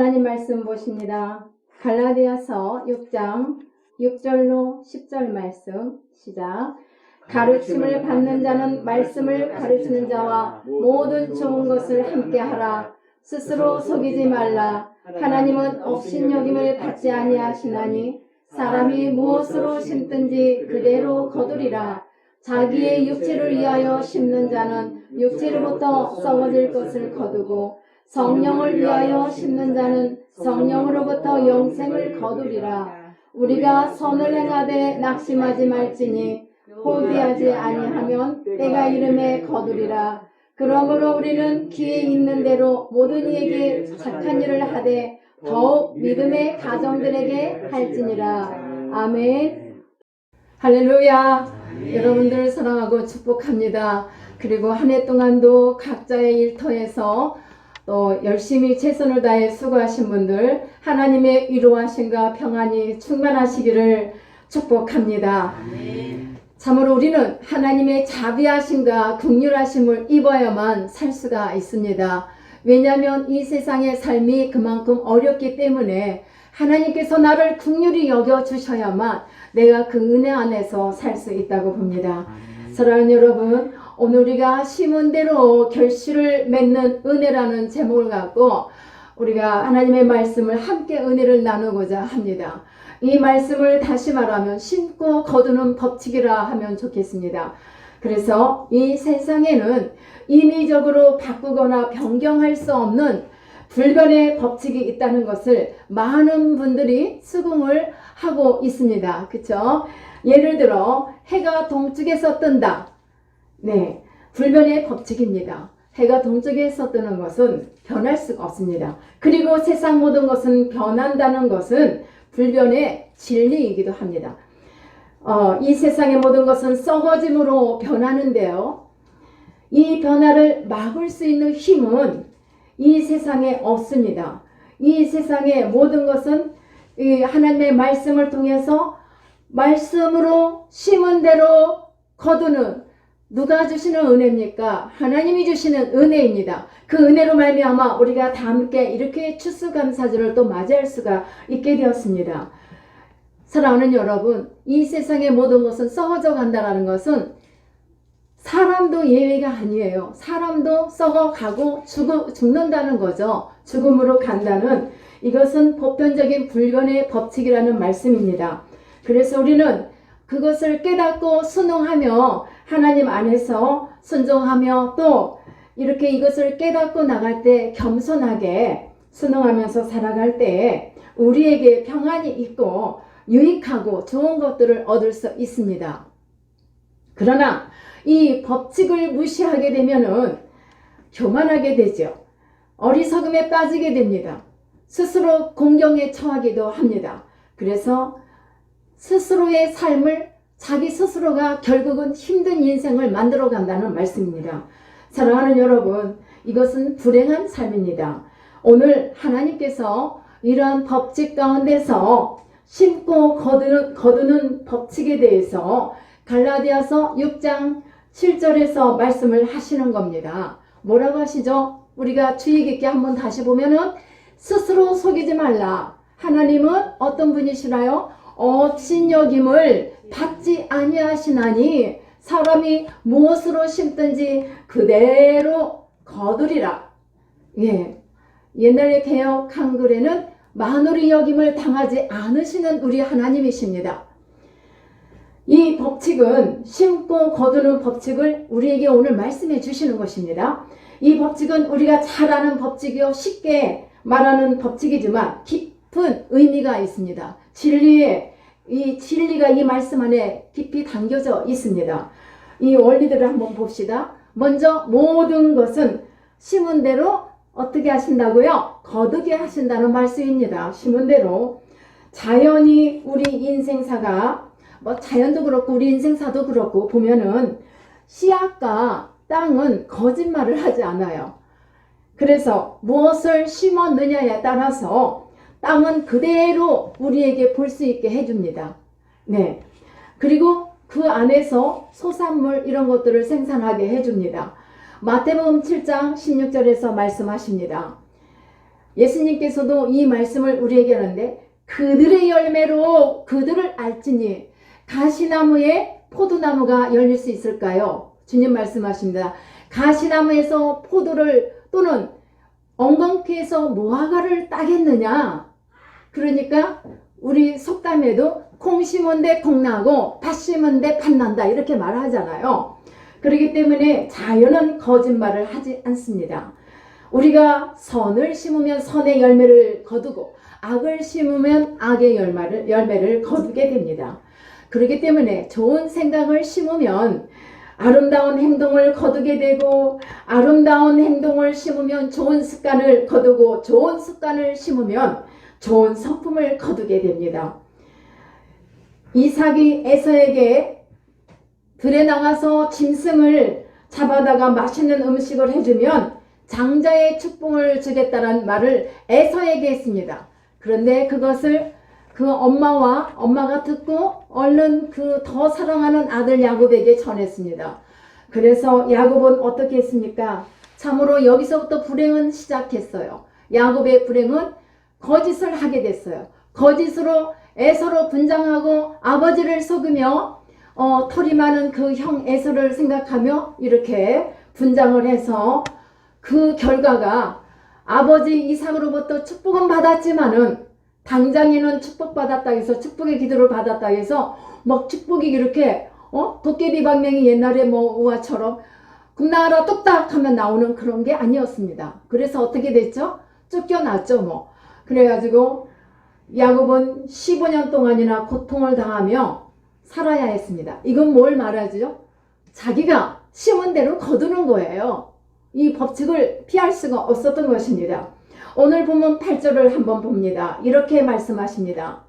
하나님 말씀 보십니다. 갈라디아서 6장 6절로 10절 말씀 시작. 가르침을 받는 자는 말씀을 가르치는 자와 모든 좋은 것을 함께 하라. 스스로 속이지 말라. 하나님은 업신여김을 받지 아니하시나니 사람이 무엇으로 심든지 그대로 거두리라. 자기의 육체를 위하여 심는 자는 육체로부터 썩어질 것을 거두고 성령을 위하여 심는 자는 성령으로부터 영생을 거두리라. 우리가 선을 행하되 낙심하지 말지니 포기하지 아니하면 때가 이름에 거두리라. 그러므로 우리는 기회 있는 대로 모든 이에게 착한 일을 하되 더욱 믿음의 가정들에게 할지니라. 아멘. 할렐루야. 여러분들을 사랑하고 축복합니다. 그리고 한 해 동안도 각자의 일터에서 또 열심히 최선을 다해 수고하신 분들 하나님의 위로하심과 평안이 충만하시기를 축복합니다. 참으로 우리는 하나님의 자비하심과 긍휼하심을 입어야만 살 수가 있습니다. 왜냐하면 이 세상의 삶이 그만큼 어렵기 때문에 하나님께서 나를 긍휼히 여겨주셔야만 내가 그 은혜 안에서 살 수 있다고 봅니다. 사랑하는 여러분, 오늘 우리가 심은 대로 결실을 맺는 은혜라는 제목을 갖고 우리가 하나님의 말씀을 함께 은혜를 나누고자 합니다. 이 말씀을 다시 말하면 심고 거두는 법칙이라 하면 좋겠습니다. 그래서 이 세상에는 인위적으로 바꾸거나 변경할 수 없는 불변의 법칙이 있다는 것을 많은 분들이 수긍을 하고 있습니다. 그렇죠? 예를 들어 해가 동쪽에서 뜬다. 네, 불변의 법칙입니다. 해가 동쪽에서 뜨는 것은 변할 수가 없습니다. 그리고 세상 모든 것은 변한다는 것은 불변의 진리이기도 합니다. 이 세상의 모든 것은 썩어짐으로 변하는데요. 이 변화를 막을 수 있는 힘은 이 세상에 없습니다. 이 세상의 모든 것은 이 하나님의 말씀을 통해서 말씀으로 심은 대로 거두는 누가 주시는 은혜입니까? 하나님이 주시는 은혜입니다. 그 은혜로 말미암아 우리가 다 함께 이렇게 추수감사절을 또 맞이할 수가 있게 되었습니다. 사랑하는 여러분, 이 세상의 모든 것은 썩어져 간다는 것은 사람도 예외가 아니에요. 사람도 썩어가고 죽는다는 거죠. 죽음으로 간다는 이것은 보편적인 불변의 법칙이라는 말씀입니다. 그래서 우리는 그것을 깨닫고 순응하며 하나님 안에서 순종하며 또 이렇게 이것을 깨닫고 나갈 때 겸손하게 순응하면서 살아갈 때 우리에게 평안이 있고 유익하고 좋은 것들을 얻을 수 있습니다. 그러나 이 법칙을 무시하게 되면은 교만하게 되죠. 어리석음에 빠지게 됩니다. 스스로 공경에 처하기도 합니다. 그래서 스스로의 삶을 자기 스스로가 결국은 힘든 인생을 만들어 간다는 말씀입니다. 사랑하는 여러분, 이것은 불행한 삶입니다. 오늘 하나님께서 이러한 법칙 가운데서 심고 거두는 법칙에 대해서 갈라디아서 6장 7절에서 말씀을 하시는 겁니다. 뭐라고 하시죠? 우리가 주의 깊게 한번 다시 보면은 스스로 속이지 말라. 하나님은 어떤 분이시나요? 업신여김을 받지 아니하시나니 사람이 무엇으로 심든지 그대로 거두리라. 예, 옛날의 개역 한글에는 만우리 여김을 당하지 않으시는 우리 하나님이십니다. 이 법칙은 심고 거두는 법칙을 우리에게 오늘 말씀해 주시는 것입니다. 이 법칙은 우리가 잘 아는 법칙이요, 쉽게 말하는 법칙이지만 깊은 의미가 있습니다. 진리가 이 말씀 안에 깊이 담겨져 있습니다. 이 원리들을 한번 봅시다. 먼저 모든 것은 심은 대로 어떻게 하신다고요? 거두게 하신다는 말씀입니다. 심은 대로. 자연히 우리 인생사가 자연도 그렇고 우리 인생사도 그렇고 보면은 씨앗과 땅은 거짓말을 하지 않아요. 그래서 무엇을 심었느냐에 따라서 땅은 그대로 우리에게 볼 수 있게 해줍니다. 네. 그리고 그 안에서 소산물 이런 것들을 생산하게 해줍니다. 마태복음 7장 16절에서 말씀하십니다. 예수님께서도 이 말씀을 우리에게 하는데 그들의 열매로 그들을 알지니 가시나무에 포도나무가 열릴 수 있을까요? 주님 말씀하십니다. 가시나무에서 포도를 또는 엉겅퀴에서 무화과를 따겠느냐? 그러니까 우리 속담에도 콩 심은 데 콩 나고 팥 심은 데 팥 난다 이렇게 말하잖아요. 그렇기 때문에 자연은 거짓말을 하지 않습니다. 우리가 선을 심으면 선의 열매를 거두고 악을 심으면 악의 열매를 거두게 됩니다. 그렇기 때문에 좋은 생각을 심으면 아름다운 행동을 거두게 되고 아름다운 행동을 심으면 좋은 습관을 거두고 좋은 습관을 심으면 좋은 성품을 거두게 됩니다. 이삭이 에서에게 들에 나가서 짐승을 잡아다가 맛있는 음식을 해주면 장자의 축복을 주겠다는 말을 에서에게 했습니다. 그런데 그것을 그 엄마가 듣고 얼른 그 더 사랑하는 아들 야곱에게 전했습니다. 그래서 야곱은 어떻게 했습니까? 참으로 여기서부터 불행은 시작했어요. 야곱의 불행은 거짓을 하게 됐어요. 거짓으로 에서로 분장하고 아버지를 속이며 털이 많은 그 형 에서를 생각하며 이렇게 분장을 해서 그 결과가 아버지 이삭으로부터 축복은 받았지만은 당장에는 축복받았다 해서 축복의 기도를 받았다 해서 막 축복이 이렇게 도깨비 방맹이 옛날에 뭐 우화처럼 금나라 뚝딱 하면 나오는 그런 게 아니었습니다. 그래서 어떻게 됐죠? 쫓겨났죠 뭐. 그래가지고 야곱은 15년 동안이나 고통을 당하며 살아야 했습니다. 이건 뭘 말하죠? 자기가 심은 대로 거두는 거예요. 이 법칙을 피할 수가 없었던 것입니다. 오늘 본문 8절을 한번 봅니다. 이렇게 말씀하십니다.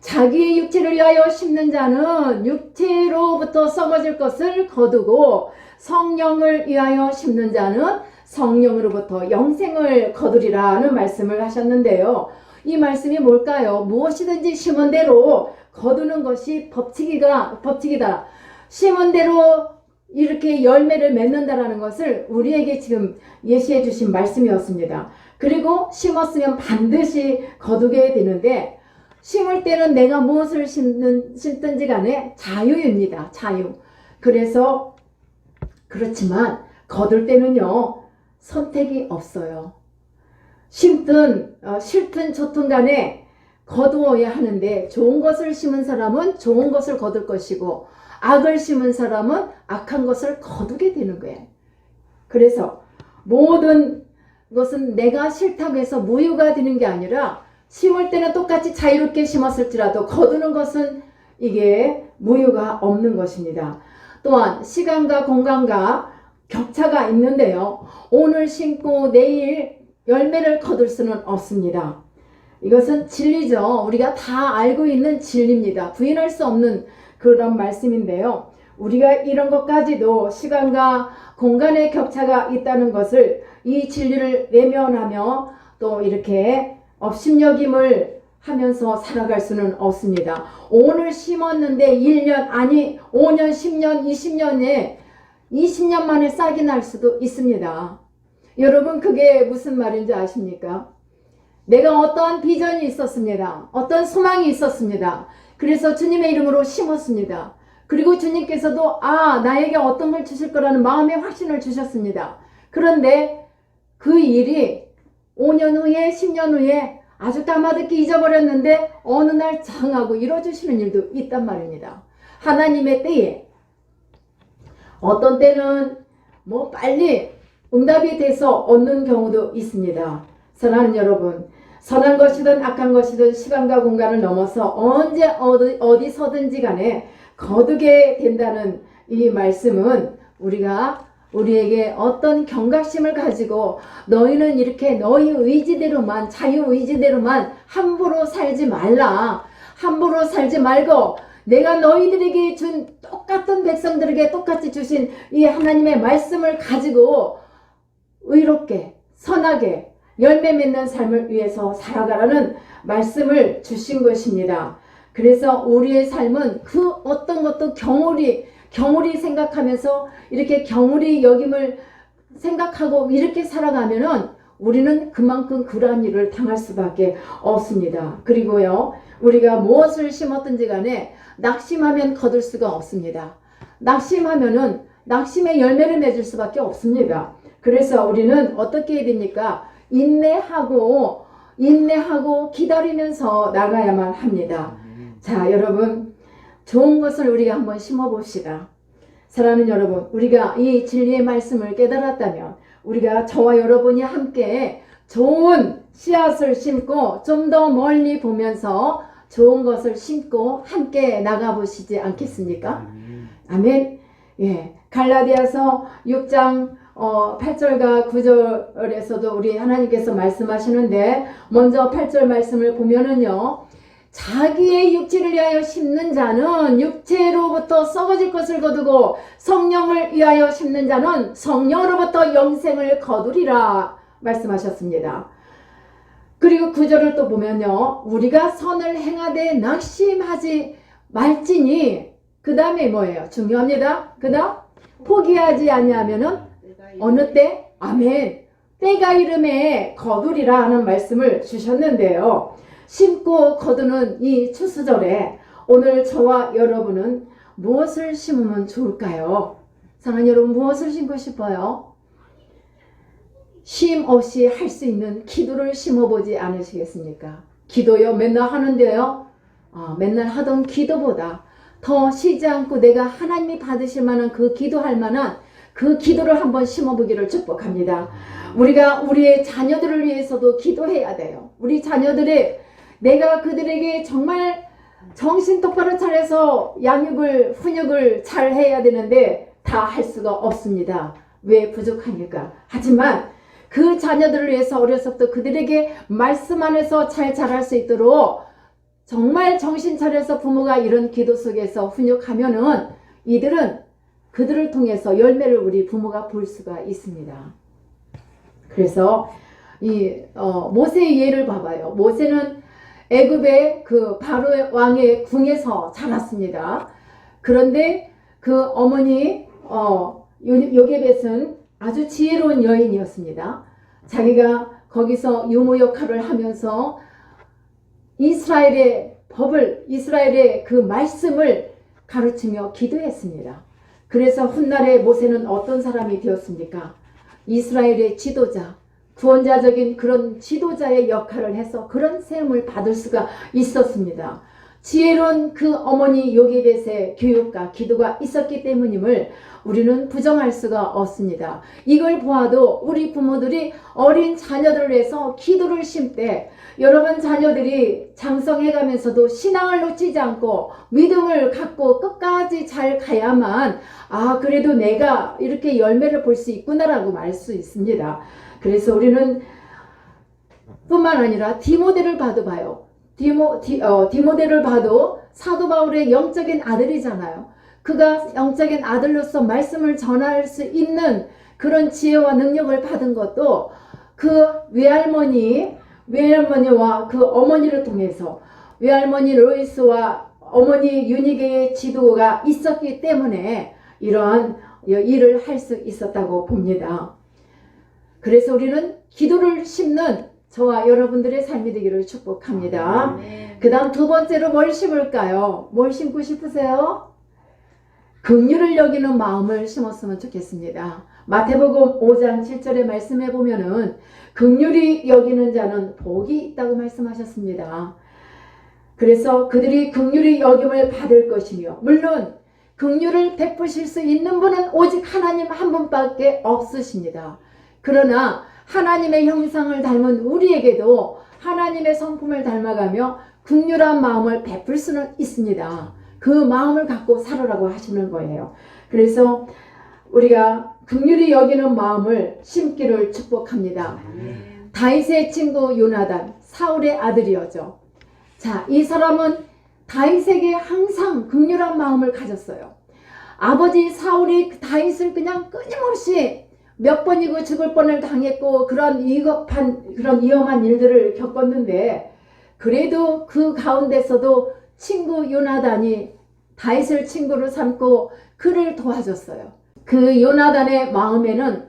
자기의 육체를 위하여 심는 자는 육체로부터 썩어질 것을 거두고 성령을 위하여 심는 자는 성령으로부터 영생을 거두리라는 말씀을 하셨는데요. 이 말씀이 뭘까요? 무엇이든지 심은 대로 거두는 것이 법칙이다. 심은 대로 이렇게 열매를 맺는다라는 것을 우리에게 지금 예시해 주신 말씀이었습니다. 그리고 심었으면 반드시 거두게 되는데 심을 때는 내가 무엇을 심든지 간에 자유입니다. 자유. 그래서 그렇지만 거둘 때는요. 선택이 없어요. 심든 싫든 좋든 간에 거두어야 하는데 좋은 것을 심은 사람은 좋은 것을 거둘 것이고 악을 심은 사람은 악한 것을 거두게 되는 거예요. 그래서 모든 것은 내가 싫다고 해서 무효가 되는 게 아니라 심을 때는 똑같이 자유롭게 심었을지라도 거두는 것은 이게 무효가 없는 것입니다. 또한 시간과 공간과 격차가 있는데요. 오늘 심고 내일 열매를 거둘 수는 없습니다. 이것은 진리죠. 우리가 다 알고 있는 진리입니다. 부인할 수 없는 그런 말씀인데요. 우리가 이런 것까지도 시간과 공간의 격차가 있다는 것을 이 진리를 외면하며 또 이렇게 업신여김을 하면서 살아갈 수는 없습니다. 오늘 심었는데 1년 아니 5년 10년 20년에 20년 만에 싹이 날 수도 있습니다. 여러분 그게 무슨 말인지 아십니까? 내가 어떠한 비전이 있었습니다. 어떤 소망이 있었습니다. 그래서 주님의 이름으로 심었습니다. 그리고 주님께서도 나에게 어떤 걸 주실 거라는 마음의 확신을 주셨습니다. 그런데 그 일이 5년 후에 10년 후에 아주 까마득히 잊어버렸는데 어느 날 장하고 이뤄주시는 일도 있단 말입니다. 하나님의 때에 어떤 때는 뭐 빨리 응답이 돼서 얻는 경우도 있습니다. 사랑하는 여러분, 선한 것이든 악한 것이든 시간과 공간을 넘어서 언제 어디서든지 간에 거두게 된다는 이 말씀은 우리에게 어떤 경각심을 가지고 너희는 이렇게 너희 의지대로만 자유의지대로만 함부로 살지 말라. 함부로 살지 말고 내가 너희들에게 준 똑같은 백성들에게 똑같이 주신 이 하나님의 말씀을 가지고 의롭게 선하게 열매 맺는 삶을 위해서 살아가라는 말씀을 주신 것입니다. 그래서 우리의 삶은 그 어떤 것도 경홀히 생각하면서 이렇게 경홀히 여김을 생각하고 이렇게 살아가면은 우리는 그만큼 그러한 일을 당할 수밖에 없습니다. 그리고요, 우리가 무엇을 심었든지 간에 낙심하면 거둘 수가 없습니다. 낙심하면은 낙심의 열매를 맺을 수밖에 없습니다. 그래서 우리는 어떻게 해야 됩니까? 인내하고 기다리면서 나가야만 합니다. 자, 여러분, 좋은 것을 우리가 한번 심어봅시다. 사랑하는 여러분, 우리가 이 진리의 말씀을 깨달았다면 우리가 저와 여러분이 함께 좋은 씨앗을 심고 좀 더 멀리 보면서 좋은 것을 심고 함께 나가보시지 않겠습니까? 아멘. 예, 갈라디아서 6장 8절과 9절에서도 우리 하나님께서 말씀하시는데, 먼저 8절 말씀을 보면은요, 자기의 육체를 위하여 심는 자는 육체로부터 썩어질 것을 거두고 성령을 위하여 심는 자는 성령으로부터 영생을 거두리라 말씀하셨습니다. 그리고 9절을 또 보면요, 우리가 선을 행하되 낙심하지 말지니, 그 다음에 뭐예요? 중요합니다. 그 다음 포기하지 아니하면은 어느 때? 아멘. 때가 이름에 거두리라 하는 말씀을 주셨는데요, 심고 거두는 이 추수절에 오늘 저와 여러분은 무엇을 심으면 좋을까요? 사랑하는 여러분, 무엇을 심고 싶어요? 쉼 없이 할 수 있는 기도를 심어보지 않으시겠습니까? 기도요, 맨날 하는데요, 맨날 하던 기도보다 더 쉬지 않고 내가 하나님이 받으실 만한 그 기도할 만한 그 기도를 한번 심어보기를 축복합니다. 우리가 우리의 자녀들을 위해서도 기도해야 돼요. 우리 자녀들의, 내가 그들에게 정말 정신 똑바로 차려서 양육을, 훈육을 잘 해야 되는데 다 할 수가 없습니다. 왜? 부족하니까. 하지만 그 자녀들을 위해서 어려서부터 그들에게 말씀 안에서 잘 자랄 수 있도록 정말 정신 차려서 부모가 이런 기도 속에서 훈육하면은 이들은 그들을 통해서 열매를 우리 부모가 볼 수가 있습니다. 그래서 이 모세의 예를 봐봐요. 모세는 애굽의 그 바로 왕의 궁에서 자랐습니다. 그런데 그 어머니 요게벳은 아주 지혜로운 여인이었습니다. 자기가 거기서 유모 역할을 하면서 이스라엘의 법을, 이스라엘의 그 말씀을 가르치며 기도했습니다. 그래서 훗날에 모세는 어떤 사람이 되었습니까? 이스라엘의 지도자, 구원자적인 그런 지도자의 역할을 해서 그런 세움을 받을 수가 있었습니다. 지혜로운 그 어머니 요게벳의 교육과 기도가 있었기 때문임을 우리는 부정할 수가 없습니다. 이걸 보아도 우리 부모들이 어린 자녀들을 위해서 기도를 심때 여러분 자녀들이 장성해가면서도 신앙을 놓치지 않고 믿음을 갖고 끝까지 잘 가야만 그래도 내가 이렇게 열매를 볼 수 있구나라고 말 수 있습니다. 그래서 우리는 뿐만 아니라 디모데를 봐요. 디모데를 봐도 사도 바울의 영적인 아들이잖아요. 그가 영적인 아들로서 말씀을 전할 수 있는 그런 지혜와 능력을 받은 것도 그 외할머니와 그 어머니를 통해서, 외할머니 로이스와 어머니 유니게의 지도가 있었기 때문에 이러한 일을 할 수 있었다고 봅니다. 그래서 우리는 기도를 심는 저와 여러분들의 삶이 되기를 축복합니다. 그 다음 두 번째로 뭘 심을까요? 뭘 심고 싶으세요? 긍휼을 여기는 마음을 심었으면 좋겠습니다. 마태복음 5장 7절의 말씀에 보면은 긍휼히 여기는 자는 복이 있다고 말씀하셨습니다. 그래서 그들이 긍휼히 여김을 받을 것이며, 물론 긍휼을 베푸실 수 있는 분은 오직 하나님 한 분밖에 없으십니다. 그러나 하나님의 형상을 닮은 우리에게도 하나님의 성품을 닮아가며 긍휼한 마음을 베풀 수는 있습니다. 그 마음을 갖고 살아라고 하시는 거예요. 그래서 우리가 긍휼히 여기는 마음을 심기를 축복합니다. 다윗의 친구 요나단, 사울의 아들이었죠. 자, 이 사람은 다윗에게 항상 긍휼한 마음을 가졌어요. 아버지 사울이 다윗을 그냥 끊임없이 몇 번이고 죽을 뻔을 당했고 그런 위험한 일들을 겪었는데, 그래도 그 가운데서도 친구 요나단이 다윗을 친구로 삼고 그를 도와줬어요. 그 요나단의 마음에는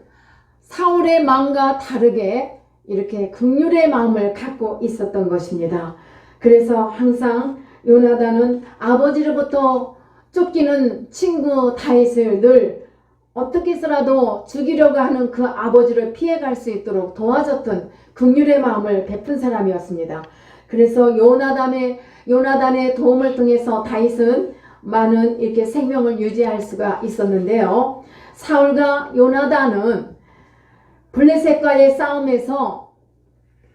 사울의 마음과 다르게 이렇게 긍휼의 마음을 갖고 있었던 것입니다. 그래서 항상 요나단은 아버지로부터 쫓기는 친구 다윗을 늘 어떻게 해서라도 죽이려고 하는 그 아버지를 피해갈 수 있도록 도와줬던 긍휼의 마음을 베푼 사람이었습니다. 그래서 요나단의 도움을 통해서 다윗은 많은 이렇게 생명을 유지할 수가 있었는데요. 사울과 요나단은 블레셋과의 싸움에서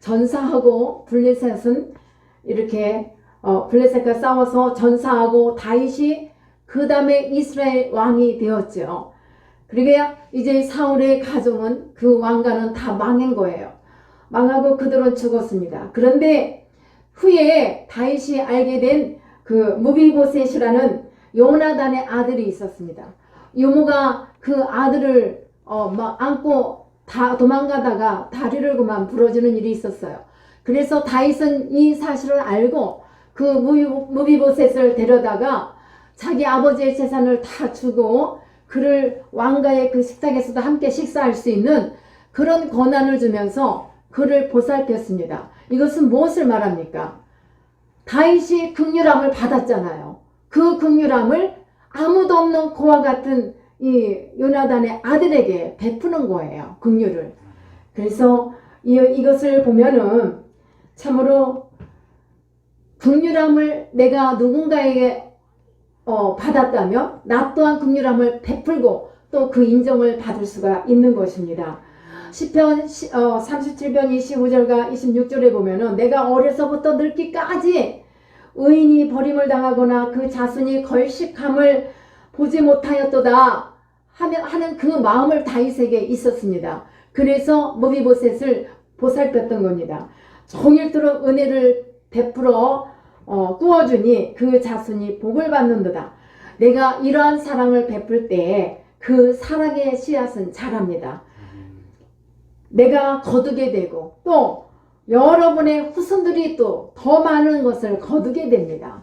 전사하고 블레셋은 이렇게 블레셋과 싸워서 전사하고 다윗이 그 다음에 이스라엘 왕이 되었죠. 그러니까 이제 사울의 가족은 그 왕가는 다 망한 거예요. 망하고 그들은 죽었습니다. 그런데 후에 다윗이 알게 된 그 무비보셋이라는 요나단의 아들이 있었습니다. 요모가 그 아들을 막 안고 다 도망가다가 다리를 그만 부러지는 일이 있었어요. 그래서 다윗은 이 사실을 알고 그 무비보셋을 데려다가 자기 아버지의 재산을 다 주고 그를 왕가의 그 식탁에서도 함께 식사할 수 있는 그런 권한을 주면서 그를 보살폈습니다. 이것은 무엇을 말합니까? 다윗이 긍휼함을 받았잖아요. 그 긍휼함을 아무도 없는 그와 같은 이 요나단의 아들에게 베푸는 거예요. 긍휼을. 그래서 이것을 보면은 참으로 긍휼함을 내가 누군가에게 받았다면 나 또한 긍휼함을 베풀고 또 그 인정을 받을 수가 있는 것입니다. 시편 37편 25절과 26절에 보면은 내가 어려서부터 늙기까지 의인이 버림을 당하거나 그 자손이 걸식함을 보지 못하였도다 하는 그 마음을 다윗에게 있었습니다. 그래서 무비보셋을 보살폈던 겁니다. 종일토록 은혜를 베풀어 꾸어주니 그 자손이 복을 받는도다. 내가 이러한 사랑을 베풀 때 그 사랑의 씨앗은 자랍니다. 내가 거두게 되고 또 여러분의 후손들이 또 더 많은 것을 거두게 됩니다.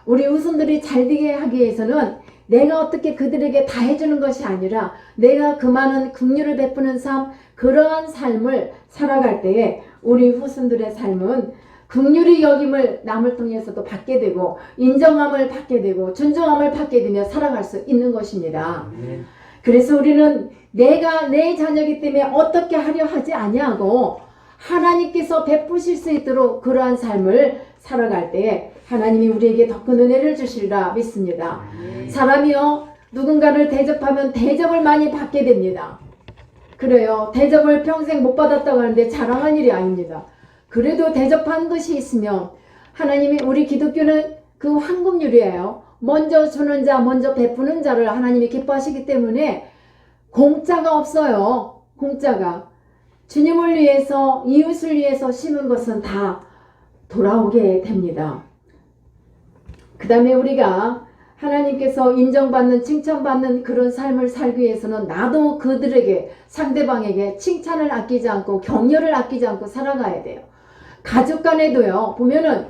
우리 후손들이 잘되게 하기 위해서는 내가 어떻게 그들에게 다 해주는 것이 아니라 내가 그 많은 긍휼을 베푸는 삶, 그러한 삶을 살아갈 때에 우리 후손들의 삶은 긍휼히 여김을 남을 통해서도 받게 되고 인정함을 받게 되고 존중함을 받게 되며 살아갈 수 있는 것입니다. 그래서 우리는 내가 내 자녀이기 때문에 어떻게 하려 하지 아니하고 하나님께서 베푸실 수 있도록 그러한 삶을 살아갈 때 하나님이 우리에게 더 큰 은혜를 주시리라 믿습니다. 사람이요 누군가를 대접하면 대접을 많이 받게 됩니다. 그래요. 대접을 평생 못 받았다고 하는데 자랑할 일이 아닙니다. 그래도 대접한 것이 있으면 하나님이 우리 기독교는 그 황금률이에요. 먼저 주는 자, 먼저 베푸는 자를 하나님이 기뻐하시기 때문에 공짜가 없어요. 공짜가. 주님을 위해서 이웃을 위해서 심은 것은 다 돌아오게 됩니다. 그 다음에 우리가 하나님께서 인정받는 칭찬받는 그런 삶을 살기 위해서는 나도 그들에게 상대방에게 칭찬을 아끼지 않고 격려를 아끼지 않고 살아가야 돼요. 가족 간에도요 보면은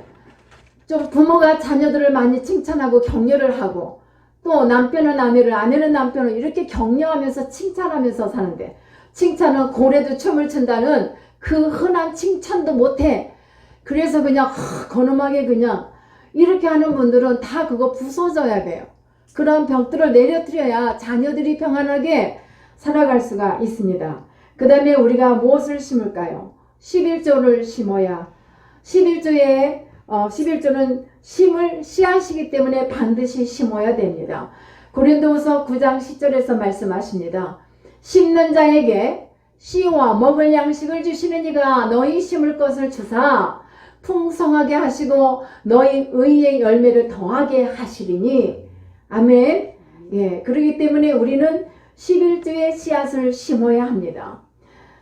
좀 부모가 자녀들을 많이 칭찬하고 격려를 하고 또 남편은 아내를 아내는 남편을 이렇게 격려하면서 칭찬하면서 사는데 칭찬은 고래도 춤을 춘다는 그 흔한 칭찬도 못해. 그래서 그냥 거놈하게 그냥 이렇게 하는 분들은 다 그거 부서져야 돼요. 그런 벽들을 내려뜨려야 자녀들이 평안하게 살아갈 수가 있습니다. 그 다음에 우리가 무엇을 심을까요? 11조를 심어야 11조는 심을 씨앗이기 때문에 반드시 심어야 됩니다. 고린도후서 9장 10절에서 말씀하십니다. 심는 자에게 씨와 먹을 양식을 주시는 이가 너희 심을 것을 주사 풍성하게 하시고 너희 의의 열매를 더하게 하시리니 아멘. 예, 그렇기 때문에 우리는 11조의 씨앗을 심어야 합니다.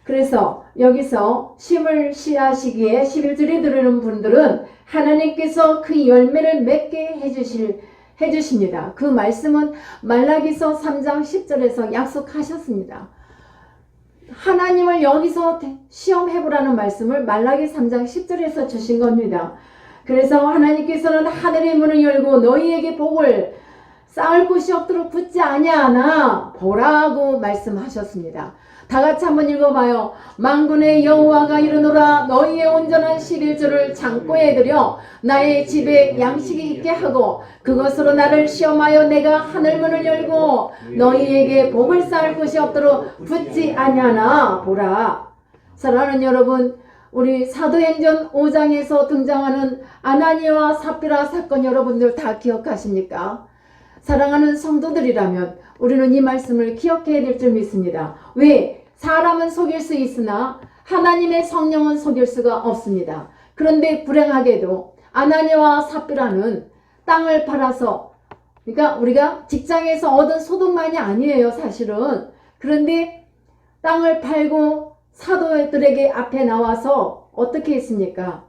그래서 여기서 심을 씨앗이기에 11조에 들으는 분들은 하나님께서 그 열매를 맺게 해주십니다. 그 말씀은 말라기서 3장 10절에서 약속하셨습니다. 하나님을 여기서 시험해보라는 말씀을 말라기 3장 10절에서 주신 겁니다. 그래서 하나님께서는 하늘의 문을 열고 너희에게 복을 쌓을 곳이 없도록 붙지 아니하나 보라고 말씀하셨습니다. 다 같이 한번 읽어봐요. 만군의 여호와가 이르노라 너희의 온전한 11조를 창고에 들여 나의 집에 양식이 있게 하고 그것으로 나를 시험하여 내가 하늘문을 열고 너희에게 복을 쌓을 곳이 없도록 붙지 아니하나 보라. 사랑하는 여러분, 우리 사도행전 5장에서 등장하는 아나니아와 삽비라 사건 여러분들 다 기억하십니까? 사랑하는 성도들이라면 우리는 이 말씀을 기억해야 될 줄 믿습니다. 왜? 사람은 속일 수 있으나 하나님의 성령은 속일 수가 없습니다. 그런데 불행하게도 아나니아와 삽비라는 땅을 팔아서, 그러니까 우리가 직장에서 얻은 소득만이 아니에요, 사실은. 그런데 땅을 팔고 사도들에게 앞에 나와서 어떻게 했습니까?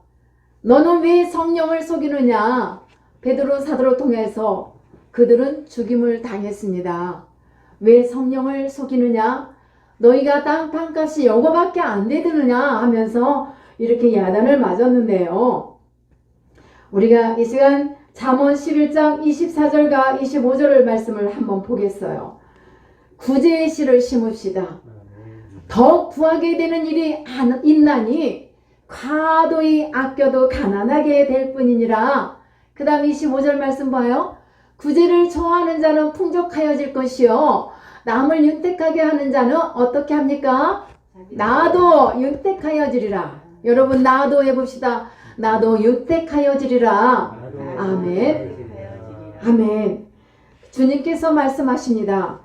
너는 왜 성령을 속이느냐? 베드로 사도를 통해서 그들은 죽임을 당했습니다. 왜 성령을 속이느냐? 너희가 땅 판값이 요거밖에 안 되느냐 하면서 이렇게 야단을 맞았는데요. 우리가 이 시간 잠언 11장 24절과 25절을 말씀을 한번 보겠어요. 구제의 씨를 심읍시다. 더 구하게 되는 일이 있나니 과도히 아껴도 가난하게 될 뿐이니라. 그 다음 25절 말씀 봐요. 구제를 좋아하는 자는 풍족하여질 것이요 남을 윤택하게 하는 자는 어떻게 합니까? 나도 윤택하여지리라. 여러분 나도 해봅시다. 나도 윤택하여지리라. 아멘. 아멘. 주님께서 말씀하십니다.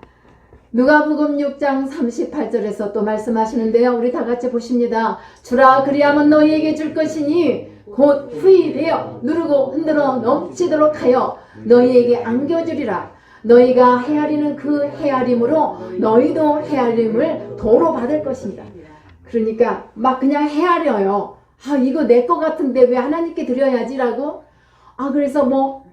누가복음 6장 38절에서 또 말씀하시는데요. 우리 다 같이 보십니다. 주라 그리하면 너희에게 줄 것이니 곧 후일되어 누르고 흔들어 넘치도록 하여 너희에게 안겨주리라. 너희가 헤아리는 그 헤아림으로 너희도 헤아림을 도로 받을 것입니다. 그러니까 막 그냥 헤아려요. 아 이거 내 거 같은데 왜 하나님께 드려야지라고. 그래서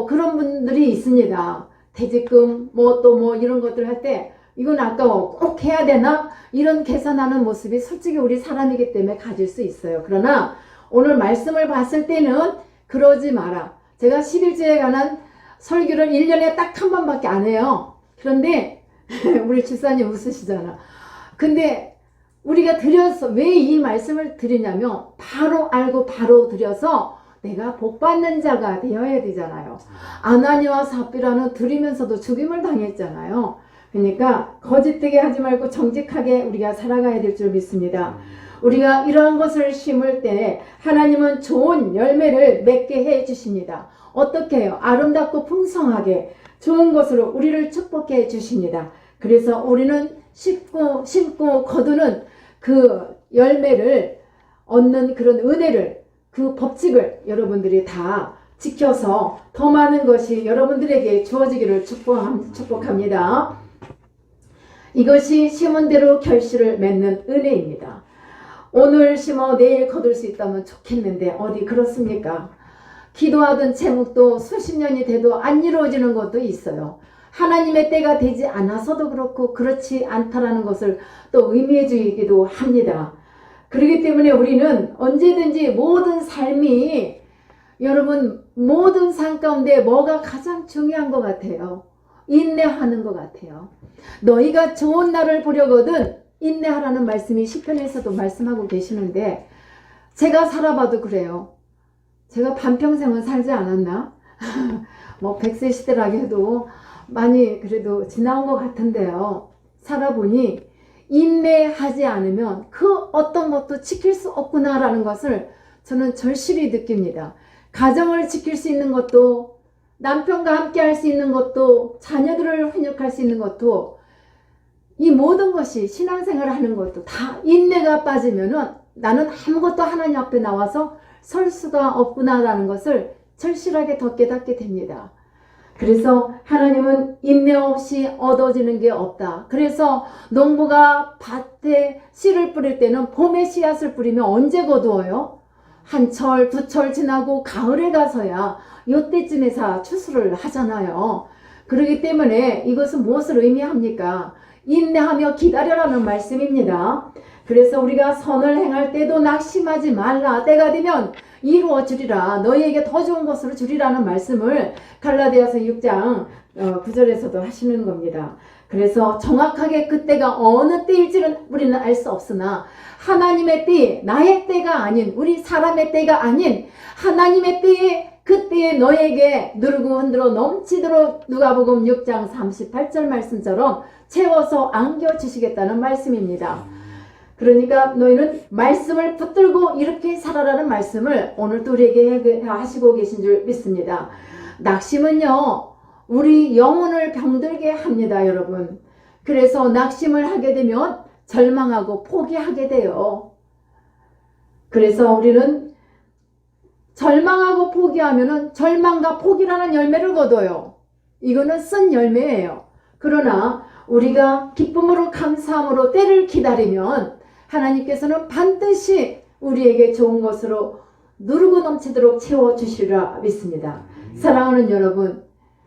그런 분들이 있습니다. 퇴직금 또 이런 것들 할 때 이건 아까워 꼭 해야 되나 이런 계산하는 모습이 솔직히 우리 사람이기 때문에 가질 수 있어요. 그러나 오늘 말씀을 봤을 때는 그러지 마라. 제가 11조에 관한 설교를 1년에 딱 한 번밖에 안 해요. 그런데 우리 집사님 웃으시잖아. 근데 우리가 드려서 왜 이 말씀을 드리냐면 바로 알고 바로 드려서 내가 복받는 자가 되어야 되잖아요. 아나니아와 삽비라는 드리면서도 죽임을 당했잖아요. 그러니까 거짓되게 하지 말고 정직하게 우리가 살아가야 될 줄 믿습니다. 우리가 이러한 것을 심을 때 하나님은 좋은 열매를 맺게 해 주십니다. 어떻게 해요? 아름답고 풍성하게 좋은 것으로 우리를 축복해 주십니다. 그래서 우리는 심고 거두는 그 열매를 얻는 그런 은혜를, 그 법칙을 여러분들이 다 지켜서 더 많은 것이 여러분들에게 주어지기를 축복합니다. 이것이 심은 대로 결실을 맺는 은혜입니다. 오늘 심어 내일 거둘 수 있다면 좋겠는데 어디 그렇습니까? 기도하던 제목도 수십 년이 돼도 안 이루어지는 것도 있어요. 하나님의 때가 되지 않아서도 그렇고 그렇지 않다라는 것을 또 의미해 주기도 합니다. 그렇기 때문에 우리는 언제든지 모든 삶이, 여러분 모든 삶 가운데 뭐가 가장 중요한 것 같아요? 인내하는 것 같아요. 너희가 좋은 날을 보려거든 인내하라는 말씀이 시편에서도 말씀하고 계시는데 제가 살아봐도 그래요. 제가 반평생은 살지 않았나? 100세 시대라고 해도 많이 그래도 지나온 것 같은데요. 살아보니 인내하지 않으면 그 어떤 것도 지킬 수 없구나라는 것을 저는 절실히 느낍니다. 가정을 지킬 수 있는 것도, 남편과 함께 할 수 있는 것도, 자녀들을 훈육할 수 있는 것도, 이 모든 것이 신앙생활을 하는 것도 다 인내가 빠지면은 나는 아무것도 하나님 앞에 나와서 설 수가 없구나라는 것을 절실하게 더 깨닫게 됩니다. 그래서 하나님은 인내 없이 얻어지는 게 없다. 그래서 농부가 밭에 씨를 뿌릴 때는 봄에 씨앗을 뿌리면 언제 거두어요? 한 철, 두 철 지나고 가을에 가서야 이때쯤에서 추수를 하잖아요. 그렇기 때문에 이것은 무엇을 의미합니까? 인내하며 기다려라는 말씀입니다. 그래서 우리가 선을 행할 때도 낙심하지 말라. 때가 되면 이루어 주리라. 너희에게 더 좋은 것으로 주리라는 말씀을 갈라디아서 6장 9절에서도 하시는 겁니다. 그래서 정확하게 그때가 어느 때일지는 우리는 알 수 없으나 하나님의 때, 나의 때가 아닌, 우리 사람의 때가 아닌 하나님의 때에, 그때에 너에게 누르고 흔들어 넘치도록 누가복음 6장 38절 말씀처럼 채워서 안겨주시겠다는 말씀입니다. 그러니까 너희는 말씀을 붙들고 이렇게 살아라는 말씀을 오늘도 우리에게 하시고 계신 줄 믿습니다. 낙심은요, 우리 영혼을 병들게 합니다, 여러분. 그래서 낙심을 하게 되면 절망하고 포기하게 돼요. 그래서 우리는 절망하고 포기하면은 절망과 포기라는 열매를 거둬요. 이거는 쓴 열매예요. 그러나 우리가 기쁨으로 감사함으로 때를 기다리면 하나님께서는 반드시 우리에게 좋은 것으로 누르고 넘치도록 채워주시리라 믿습니다. 사랑하는 여러분,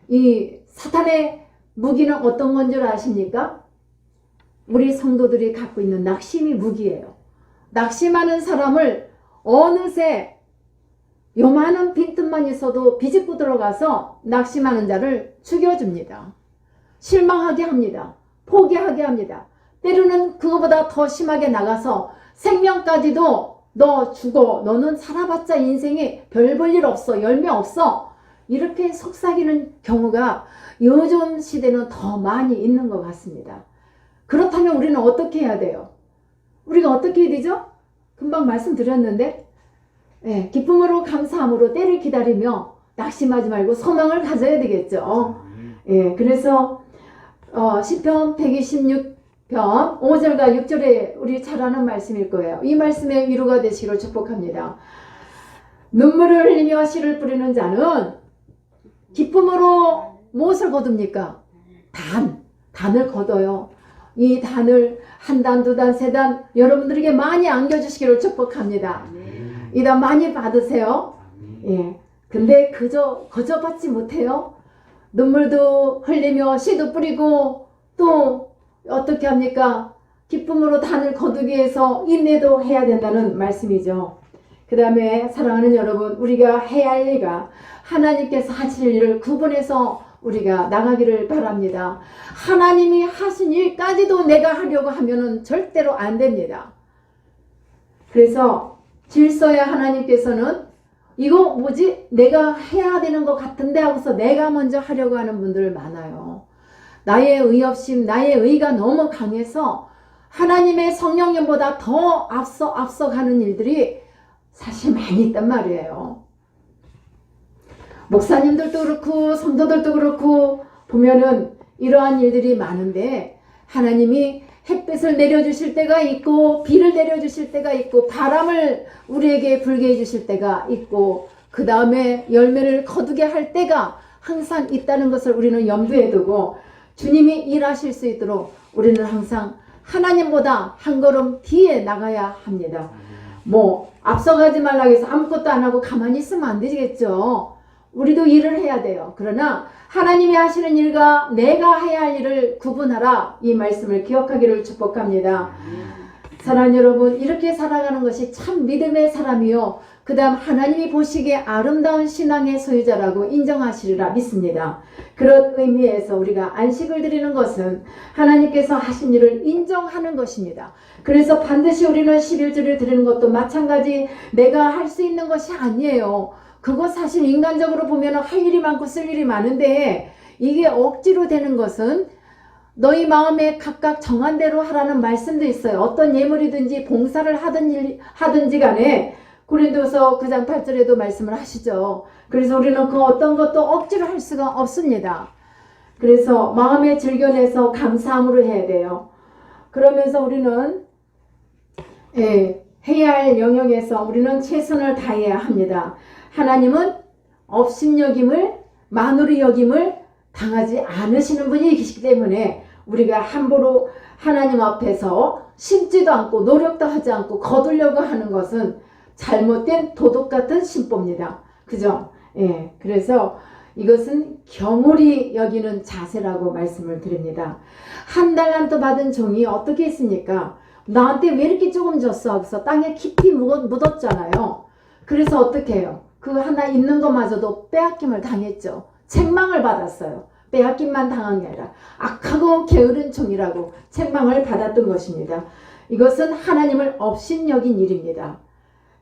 이 사탄의 무기는 어떤 건 줄 아십니까? 우리 성도들이 갖고 있는 낙심이 무기예요. 낙심하는 사람을 어느새 요만한 빈틈만 있어도 비집고 들어가서 낙심하는 자를 죽여줍니다. 실망하게 합니다. 포기하게 합니다. 때로는 그거보다 더 심하게 나가서 생명까지도 너 죽어, 너는 살아봤자 인생에 별 볼 일 없어, 열매 없어, 이렇게 속삭이는 경우가 요즘 시대는 더 많이 있는 것 같습니다. 그렇다면 우리는 어떻게 해야 돼요? 우리가 어떻게 해야 되죠? 금방 말씀드렸는데, 기쁨으로 감사함으로 때를 기다리며 낙심하지 말고 소망을 가져야 되겠죠. 그래서 시편 126편 5절과 6절에 우리 잘 아는 말씀일 거예요. 이 말씀의 위로가 되시기를 축복합니다. 눈물을 흘리며 씨를 뿌리는 자는 기쁨으로 무엇을 거둡니까? 단을 거둬요. 이 단을 한 단, 두 단, 세 단 여러분들에게 많이 안겨주시기를 축복합니다. 이 단 많이 받으세요. 근데 거저 받지 못해요. 눈물도 흘리며 씨도 뿌리고 또 어떻게 합니까? 기쁨으로 단을 거두기 위해서 인내도 해야 된다는 말씀이죠. 그 다음에 사랑하는 여러분, 우리가 해야 할 일과 하나님께서 하실 일을 구분해서 우리가 나가기를 바랍니다. 하나님이 하신 일까지도 내가 하려고 하면은 절대로 안 됩니다. 그래서 질서야 하나님께서는 이거 뭐지? 내가 해야 되는 것 같은데 하고서 내가 먼저 하려고 하는 분들 많아요. 나의 의협심, 나의 의가 너무 강해서 하나님의 성령님보다 더 앞서가는 일들이 사실 많이 있단 말이에요. 목사님들도 그렇고 성도들도 그렇고 보면은 이러한 일들이 많은데 하나님이 햇빛을 내려주실 때가 있고 비를 내려주실 때가 있고 바람을 우리에게 불게 해주실 때가 있고 그 다음에 열매를 거두게 할 때가 항상 있다는 것을 우리는 염두에 두고 주님이 일하실 수 있도록 우리는 항상 하나님보다 한 걸음 뒤에 나가야 합니다. 앞서가지 말라고 해서 아무것도 안 하고 가만히 있으면 안 되겠죠. 우리도 일을 해야 돼요. 그러나 하나님이 하시는 일과 내가 해야 할 일을 구분하라, 이 말씀을 기억하기를 축복합니다. 사랑하는 여러분, 이렇게 살아가는 것이 참 믿음의 사람이요 그 다음 하나님이 보시기에 아름다운 신앙의 소유자라고 인정하시리라 믿습니다. 그런 의미에서 우리가 안식을 드리는 것은 하나님께서 하신 일을 인정하는 것입니다. 그래서 반드시 우리는 11조를 드리는 것도 마찬가지 내가 할 수 있는 것이 아니에요. 그거 사실 인간적으로 보면 할 일이 많고 쓸 일이 많은데 이게 억지로 되는 것은 너희 마음에 각각 정한 대로 하라는 말씀도 있어요. 어떤 예물이든지 봉사를 하든지 간에 고린도서 9장 8절에도 말씀을 하시죠. 그래서 우리는 그 어떤 것도 억지로 할 수가 없습니다. 그래서 마음에 즐겨내서 감사함으로 해야 돼요. 그러면서 우리는 해야 할 영역에서 우리는 최선을 다해야 합니다. 하나님은 업신여김을 만으로 여김을 당하지 않으시는 분이 계시기 때문에 우리가 함부로 하나님 앞에서 심지도 않고 노력도 하지 않고 거두려고 하는 것은 잘못된 도둑 같은 심보입니다. 그죠? 그래서 이것은 경홀히 여기는 자세라고 말씀을 드립니다. 한 달란트 받은 종이 어떻게 했습니까? 나한테 왜 이렇게 조금 줬어? 하고서 땅에 깊이 묻었잖아요. 그래서 어떻게 해요? 그 하나 있는 것마저도 빼앗김을 당했죠. 책망을 받았어요. 빼앗김만 당한 게 아니라 악하고 게으른 종이라고 책망을 받았던 것입니다. 이것은 하나님을 업신여긴 일입니다.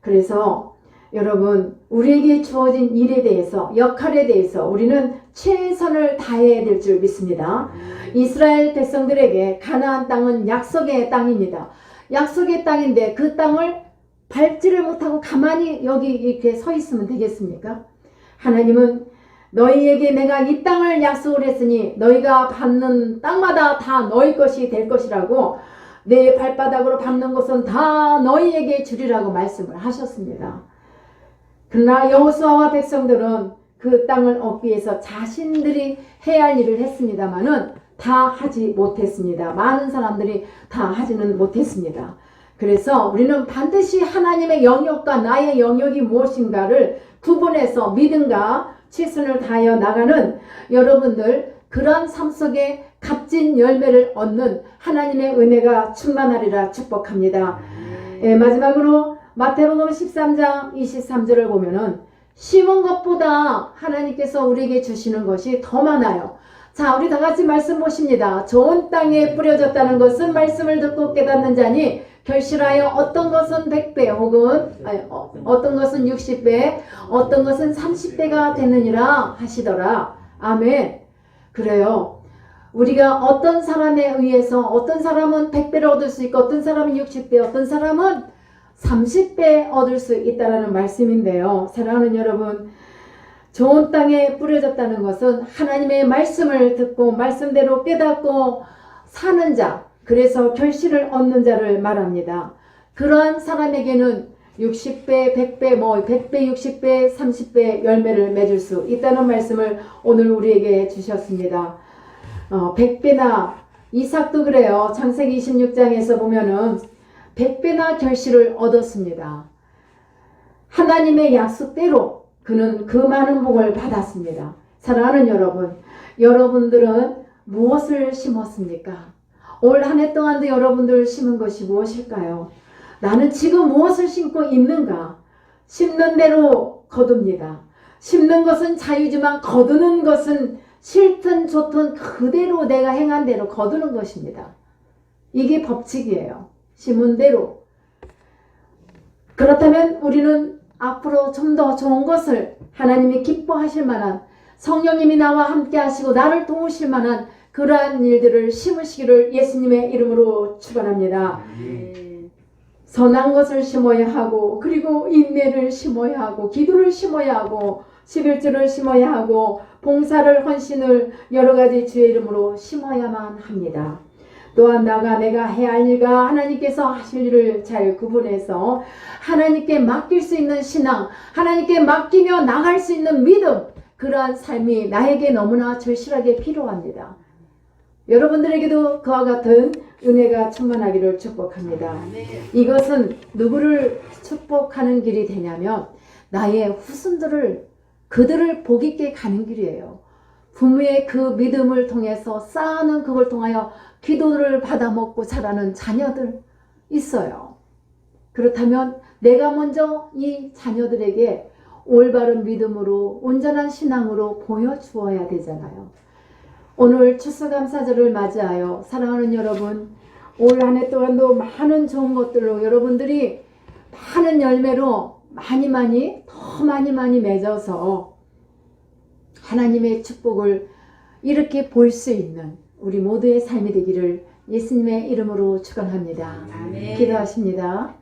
그래서 여러분, 우리에게 주어진 일에 대해서, 역할에 대해서 우리는 최선을 다해야 될 줄 믿습니다. 이스라엘 백성들에게 가나안 땅은 약속의 땅입니다. 약속의 땅인데 그 땅을 밟지를 못하고 가만히 여기 이렇게 서 있으면 되겠습니까? 하나님은 너희에게 내가 이 땅을 약속을 했으니 너희가 밟는 땅마다 다 너희 것이 될 것이라고, 내 발바닥으로 밟는 것은 다 너희에게 주리라고 말씀을 하셨습니다. 그러나 여호수아와 백성들은 그 땅을 얻기 위해서 자신들이 해야 할 일을 했습니다마는 다 하지 못했습니다. 많은 사람들이 다 하지는 못했습니다. 그래서 우리는 반드시 하나님의 영역과 나의 영역이 무엇인가를 구분해서 믿음과 최선을 다하여 나가는 여러분들, 그러한 삶 속에 값진 열매를 얻는 하나님의 은혜가 충만하리라 축복합니다. 마지막으로 마태복음 13장 23절을 보면은 심은 것보다 하나님께서 우리에게 주시는 것이 더 많아요. 자, 우리 다 같이 말씀 보십니다. 좋은 땅에 뿌려졌다는 것은 말씀을 듣고 깨닫는 자니 결실하여 어떤 것은 100배 혹은 어떤 것은 60배, 어떤 것은 30배가 되느니라 하시더라. 아멘. 그래요. 우리가 어떤 사람에 의해서 어떤 사람은 100배를 얻을 수 있고 어떤 사람은 60배, 어떤 사람은 30배 얻을 수 있다는 말씀인데요. 사랑하는 여러분, 좋은 땅에 뿌려졌다는 것은 하나님의 말씀을 듣고 말씀대로 깨닫고 사는 자, 그래서 결실을 얻는 자를 말합니다. 그러한 사람에게는 60배, 100배, 100배, 60배, 30배 열매를 맺을 수 있다는 말씀을 오늘 우리에게 주셨습니다. 100배나, 이삭도 그래요. 창세기 26장에서 보면은 100배나 결실을 얻었습니다. 하나님의 약속대로 그는 그 많은 복을 받았습니다. 사랑하는 여러분, 여러분들은 무엇을 심었습니까? 올 한 해 동안도 여러분들 심은 것이 무엇일까요? 나는 지금 무엇을 심고 있는가? 심는 대로 거둡니다. 심는 것은 자유지만 거두는 것은 싫든 좋든 그대로 내가 행한 대로 거두는 것입니다. 이게 법칙이에요. 심은 대로. 그렇다면 우리는 앞으로 좀 더 좋은 것을, 하나님이 기뻐하실 만한, 성령님이 나와 함께 하시고 나를 도우실 만한 그러한 일들을 심으시기를 예수님의 이름으로 축원합니다. 선한 것을 심어야 하고, 그리고 인내를 심어야 하고, 기도를 심어야 하고, 11조를 심어야 하고, 봉사를, 헌신을 여러 가지 주의 이름으로 심어야만 합니다. 또한 내가 해야 할 일과 하나님께서 하실 일을 잘 구분해서 하나님께 맡길 수 있는 신앙, 하나님께 맡기며 나갈 수 있는 믿음, 그러한 삶이 나에게 너무나 절실하게 필요합니다. 여러분들에게도 그와 같은 은혜가 충만하기를 축복합니다. 이것은 누구를 축복하는 길이 되냐면 나의 후손들을, 그들을 복 있게 가는 길이에요. 부모의 그 믿음을 통해서 쌓아놓은 그걸 통하여 기도를 받아 먹고 자라는 자녀들 있어요. 그렇다면 내가 먼저 이 자녀들에게 올바른 믿음으로, 온전한 신앙으로 보여주어야 되잖아요. 오늘 추수감사절을 맞이하여 사랑하는 여러분, 올 한 해 동안도 많은 좋은 것들로 여러분들이 많은 열매로 더 많이 맺어서 하나님의 축복을 이렇게 볼 수 있는 우리 모두의 삶이 되기를 예수님의 이름으로 축원합니다. 기도하십니다.